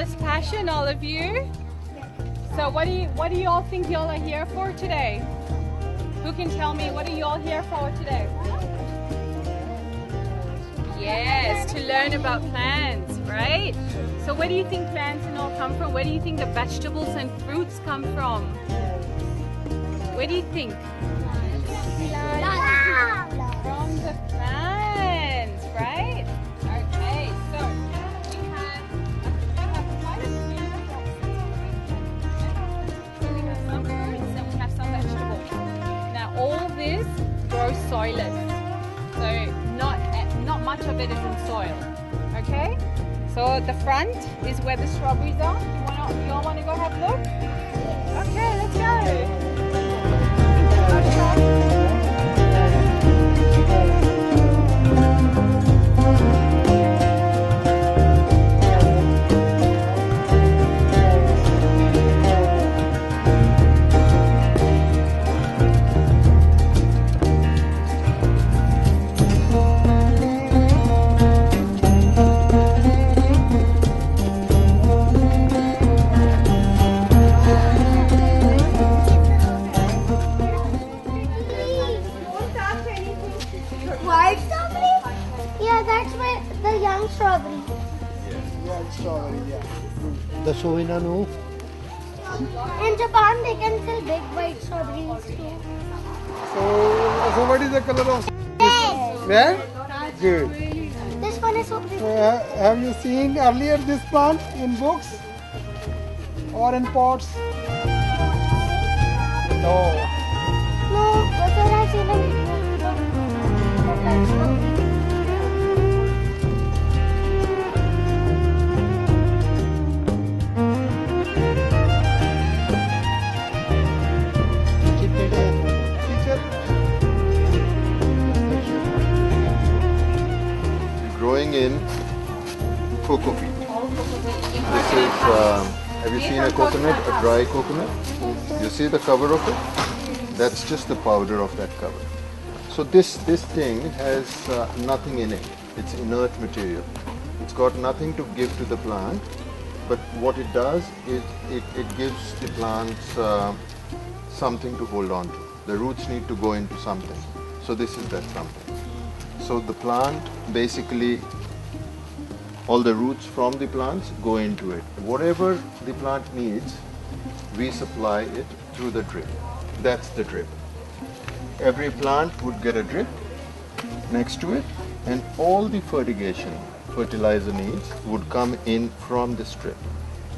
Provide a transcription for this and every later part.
this passion, all of you. So what do you all think y'all are here for today? Who can tell me what are you all here for today? Yes, to learn about plants, right? So where do you think plants and all come from? Where do you think the vegetables and fruits come from? Where do you think? From the plants, right? Okay, so we have quite a few crops. So we have some fruits and we have some vegetables. Now all this grows soilless. So not much of it is in soil. Okay? So the front is where the strawberries are. You all want to go have a look? Okay, let's go. White strawberry? Yeah, that's the young strawberry. Yes, young strawberry, yeah. The Sovina no? In Japan, they can sell big white strawberries too. So what is the color of Red. red? Good. This one is so big. Have you seen earlier this plant in books or in pots? No. No, but then I've seen them. Growing in cocoa bean. This is, have you seen a coconut, a dry coconut? You see the cover of it? That's just the powder of that cover. So this thing has nothing in it. It's inert material. It's got nothing to give to the plant, but what it does is it gives the plants something to hold on to. The roots need to go into something. So this is that something. So the plant basically, all the roots from the plants go into it. Whatever the plant needs, we supply it through the drip. That's the drip. Every plant would get a drip next to it, and all the fertilizer needs would come in from this drip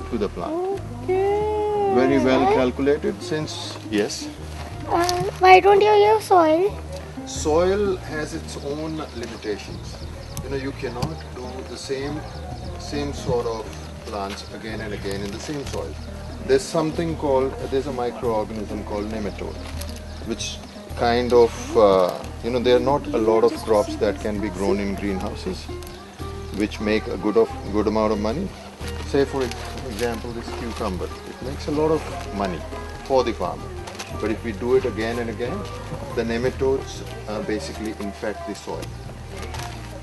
to the plant. Okay. Very well calculated since, yes. Why don't you use soil? Soil has its own limitations. You know, you cannot do the same sort of plants again and again in the same soil. There's a microorganism called nematode, which kind of, there are not a lot of crops that can be grown in greenhouses, which make a good amount of money. Say for example, this cucumber, it makes a lot of money for the farmer. But if we do it again and again, the nematodes basically infect the soil.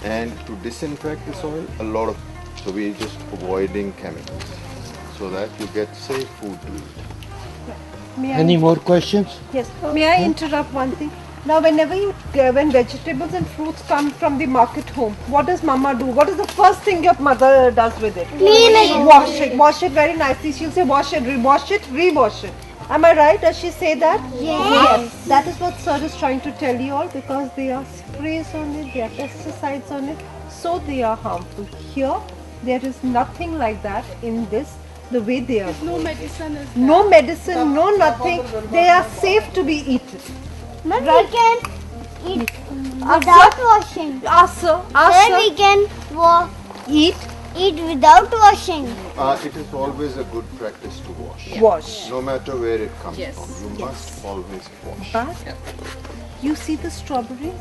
And to disinfect the soil, so we're just avoiding chemicals so that you get safe food to eat. Any more questions? Yes. May I interrupt one thing? Now, when vegetables and fruits come from the market home, what does Mama do? What is the first thing your mother does with it? Clean it. Wash it very nicely. She'll say wash it, rewash it. Am I right? Does she say that? Yes. That is what sir is trying to tell you all, because there are sprays on it, there are pesticides on it, so they are harmful. Here, there is nothing like that in this. The way they are. No medicine is No medicine, no nothing. They are safe to be eaten. But we can eat without washing. Sir, Then we can eat without washing. It is always a good practice to wash. Wash. No matter where it comes Yes. from, you must always wash. But you see the strawberries?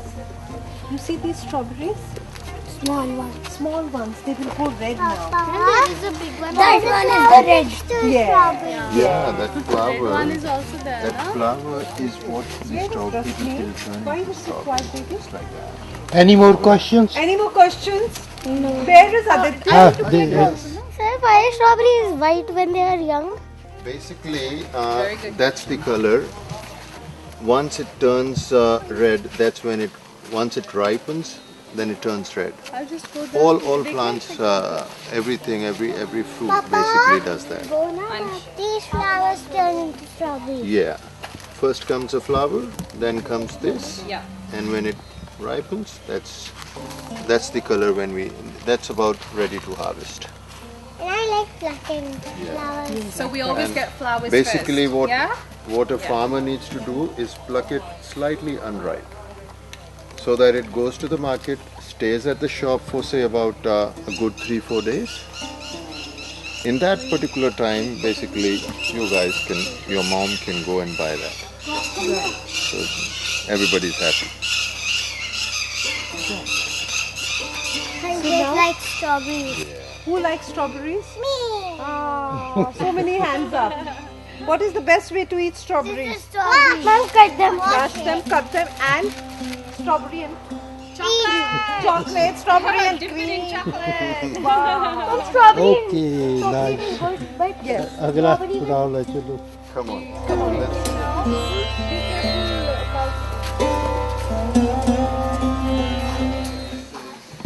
You see these strawberries? Small one. Small ones, they will go red now. There is a big one. That one is the red. Yeah. Yeah, that flower. one is also there. That flower is what the strawberry will turn Why into is it strawberry. quite big? Just like that. Any more questions? Any more questions? No. Where is Aditya? They- Sir, why strawberry is white when they are young? Basically, Very good. that's the color. Once it turns red, that's when once it ripens, then it turns red. I'll just go All plants, everything, every fruit basically does that. These flowers turn into strawberry. Yeah. First comes a flower, then comes this, Yeah. and when it ripens, that's the color that's about ready to harvest. And I like plucking flowers. So we always And get flowers Basically, first. what a farmer needs to do is pluck it slightly unripe, so that it goes to the market, stays at the shop for say about a good 3-4 days. In that particular time, basically, your mom can go and buy that. So everybody's happy. I just like strawberries. Who likes strawberries? Me. Ah, so many hands up. What is the best way to eat strawberries? Strawberries. Mom, cut them. Mash them, cut them, and strawberry and Chocolate. chocolate, strawberry and Dip it in cream. chocolate. Wow. Some strawberry. Okay, nice. But Yes. अगला उड़ाओ ले चलो. Come on, let's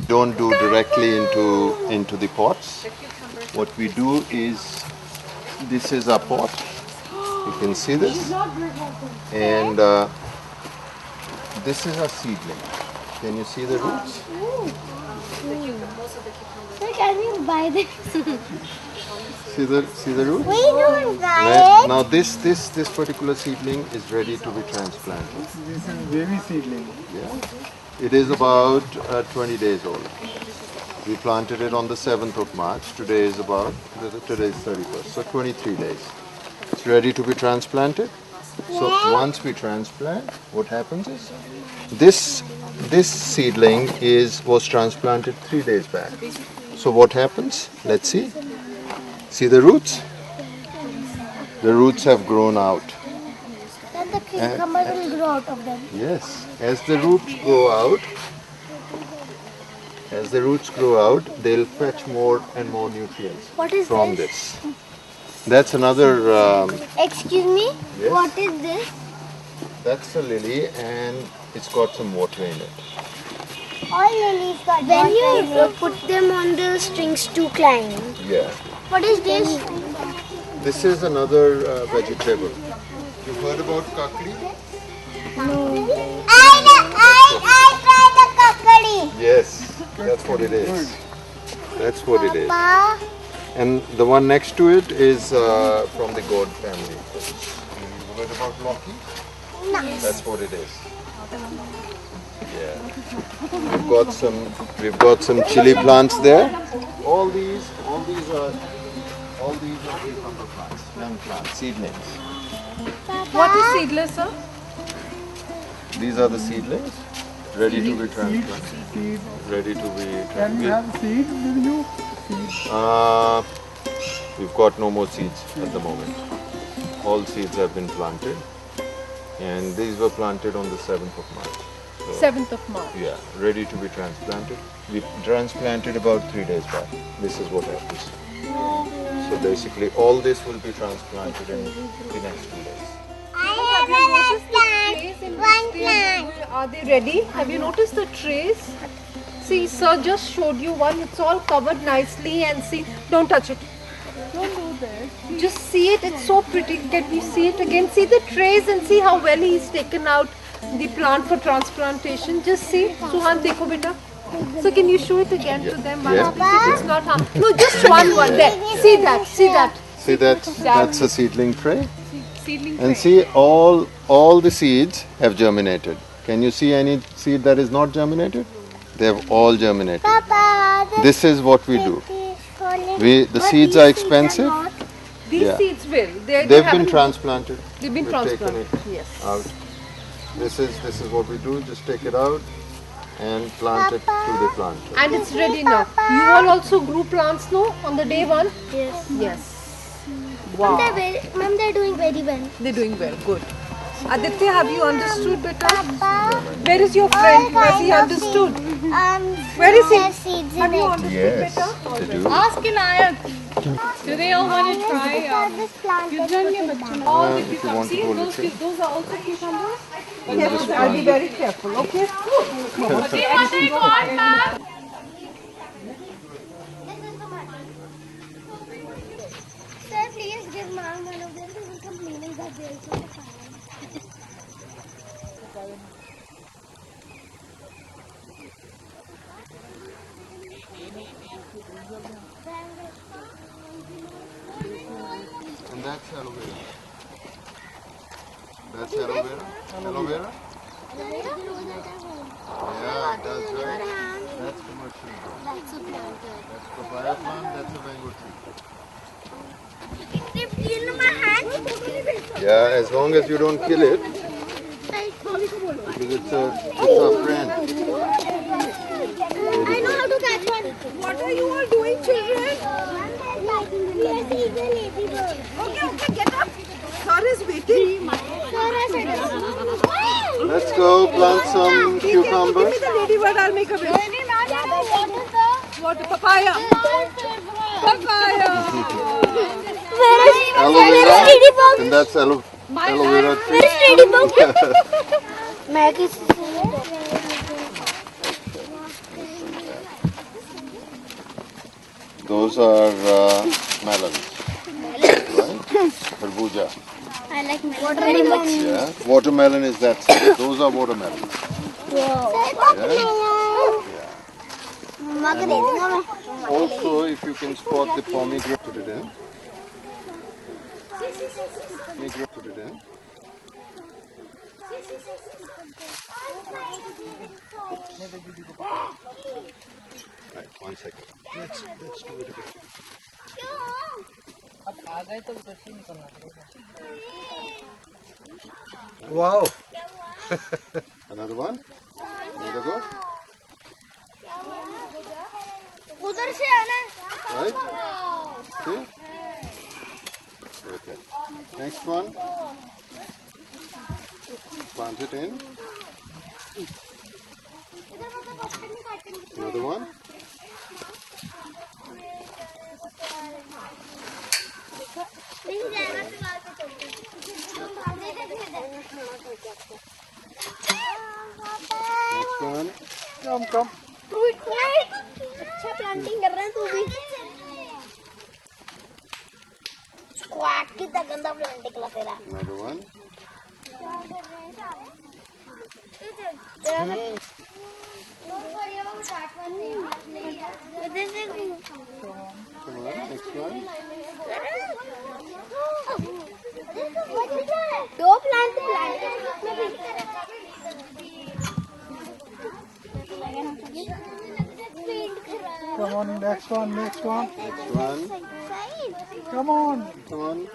don't do directly into the pots. What we do is, this is our pot. You can see this, and this is a seedling. Can you see the roots? So can we buy this? See the roots? We don't buy Right. it. Now this particular seedling is ready to be transplanted. This is baby seedling. Yeah. It is about 20 days old. We planted it on the 7th of March. Today is 31st, so 23 days. It's ready to be transplanted. So once we transplant, what happens is this seedling was transplanted 3 days back. So what happens? Let's see. See the roots? The roots have grown out. Then the cucumber will grow out of them. Yes. As the roots grow out, they'll fetch more and more nutrients What is from this? this. That's another. Excuse me? Yes. What is this? That's a lily, and it's got some water in it. All lilies got when you put them on the strings to climb. Yeah. What is this? This is another vegetable. You've heard about kakadi? I tried the kakadi. Yes. That's what it is. That's what it is. Papa. And the one next to it is from the gourd family. You heard about Loki? No. That's what it is. Yeah. We've got some chili plants there. All these are cucumber plants, young plants, seedlings. What is seedless, sir? These are the seedlings, ready to be transplanted. Seed. Ready to be Can we transplanted. have seeds with you? Seeds. We've got no more seeds at the moment. All seeds have been planted, and these were planted on the 7th of March. So, 7th of March. yeah, ready to be transplanted. We transplanted about 3 days back. This is what happens. So basically, all this will be transplanted in the next 2 days. I have a plant. One plant. Are they ready? Have you noticed the trays? See, sir just showed you one. It's all covered nicely, and see, don't touch it. Don't do that. Just see it. It's so pretty. Can we see it again? See the trays and see how well he's taken out the plant for transplantation. Just see. Suhan, dekho beta. So can you show it again to them? Yeah. It's not hard. No, just one there. See that. See that. See that's a seedling tray. Seedling And tray. see, all the seeds have germinated. Can you see any seed that is not germinated? They have all germinated. Papa, This is what we do. The But seeds these are seeds expensive. not. These Yeah. seeds will. They They've been haven't- transplanted. They've been We've taken transplanted. it Yes. out. This is what we do. Just take it out and plant it to the planter. And it's ready now. You all also grew plants, no? On the day one? Yes. Yes. Wow. Mom, they're doing very well. They're doing well. Good. Aditya, have you understood better? Papa, Where is your friend? Has he understood? Where is he? Seeds Have in you it. understood Yes, better? they do. Ask Inayat. Do they all want to try? This plant is All the if you cucumbers. want to See, hold those, it, yeah. those are also cucumbers. Yes, I'll be very careful, okay? What do you want, ma'am? Sir, please give mom one of them. This is complaining that there is no fire. And that's aloe vera. That's aloe vera. Aloe vera? Yeah, it does, right? That's commercial. That's a plant. That's papaya plant, that's a mango tree. If in my hand, Yeah, as long as you don't kill it, because it's a friend. I know how to catch one. What are you all doing, children? Let's see the ladybird. Okay, get up. Sir is waiting. Let's go plant some Give cucumbers. me the ladybird, I'll make a video. What? Papaya. Papaya. Aloe vera. And that's aloe vera tree. Where is ladybird? Maggie. Those are melons. Right? Kharbuja. I like watermelon. Yeah. Watermelon is that size. Those are watermelons. Also, if you can spot the pomegranate, put it in. Pomegranate, put it in. Right, 1 second. Let's do it again. Wow. Another one. Another go. उधर से आना. Right? See? Okay. Next one. Plant it in. Another one. Next one. Come. अच्छा planting कर रहे हैं तू भी. Squat कितना गंदा प्लांटिंग निकला तेरा. Another one. Come on, next one. दो plant Come on, next one. Next one. Come on. Come on.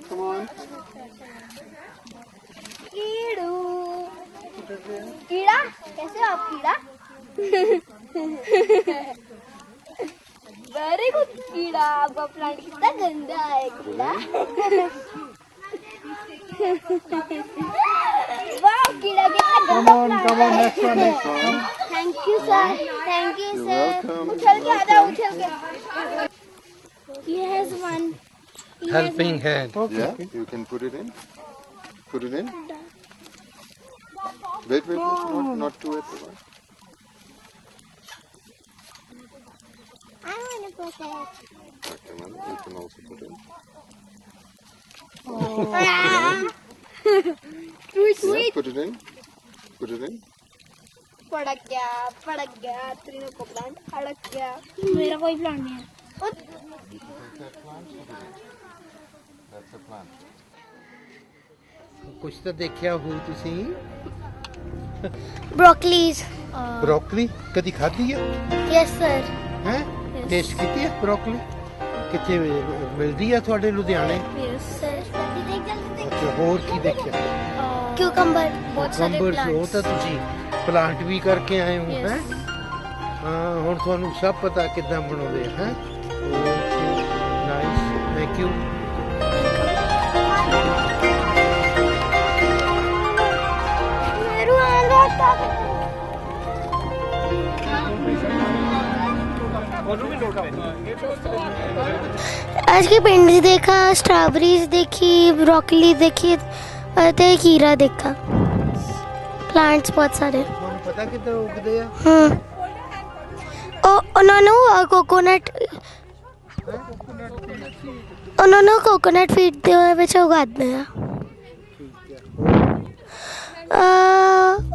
Come on. कीड़ा कैसे हो आप कीड़ा. वेरी गुड कीड़ा. आपका प्लांट कितना गंदा है कीड़ा. वाह कीड़ा कितना Come गंदा on. Plant Come on. Next one. Thank you sir. Thank you You're sir. welcome. उछल के आ जाओ उछल के. He has one. Helping hand. Yeah, you can put it in. Put it in. Wait. Not too wet. I want to put it. Okay, man. You can also put in. Yeah, put it in. Put it in. पड़क गया तीनों को plant अड़क गया. मेरा कोई plant नहीं है. Take that plant, put it in. That's a plant. ਕੁਛ ਤਾਂ ਦੇਖਿਆ ਹੋ ਤੁਸੀਂ. Broccoli's. ਬਰੋਕਲੀ ਕਦੀ ਖਾਧੀ ਆ Yes sir. ਹੈ ਟੇਸਟ ਕੀਤੀ ਆ ਬਰੋਕਲੀ ਕਿੱਥੇ ਮਿਲਦੀ ਆ ਤੁਹਾਡੇ ਲੁਧਿਆਣੇ. Yes sir. ਅੱਛਾ ਹੋਰ ਕੀ ਦੇਖਿਆ. Cucumber. बहुत सारे ਕੰਬਰਸ ਉਹ plants. ਤਾਂ ਤੁਸੀਂ ਪਲਾਂਟ ਵੀ ਕਰਕੇ ਆਏ ਹੋ ਹੈ. ਹਾਂ ਹੁਣ ਤੁਹਾਨੂੰ ਸਭ ਪਤਾ ਕਿੱਦਾਂ ਬਣਾਉਂਦੇ ਆ ਹੈ. Okay nice thank you. आज के पिंड देखा, स्ट्रॉबेरीज देखी, ब्रोकली देखी और खीरा देखा। प्लांट्स बहुत सारे। ਤੁਹਾਨੂੰ ਪਤਾ ਕਿੱਧਰ ਉਗਦੇ ਆ? उन्होंने कोकोनट कोकोनट फीड ਦੇ ਵਿੱਚ ਉਗਾਉਂਦੇ ਆ।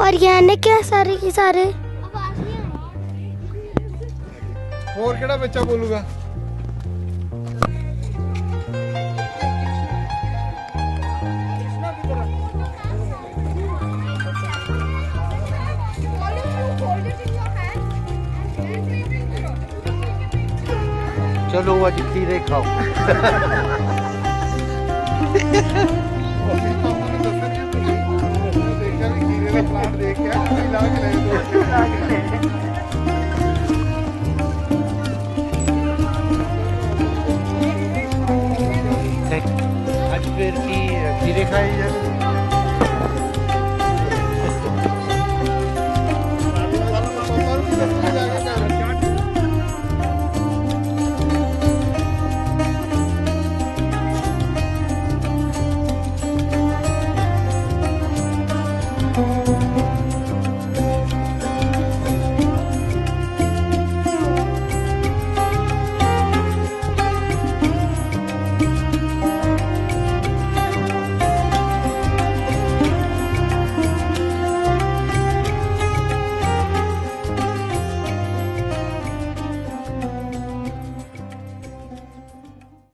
ऑर्गेनिक है सारे के सारे। ਹੋਰ ਕਿਹੜਾ ਬੱਚਾ ਬੋਲੂਗਾ? ਚਲੋ ਅੱਜ ਖੀਰੇ ਖਾਓ। ਦੇਖਿਆ ਵੀ ਖੀਰੇ ਦਾ ਪਲਾਂਟ ਦੇਖ ਕੇ ਲਾ ਕੇ ਲੈ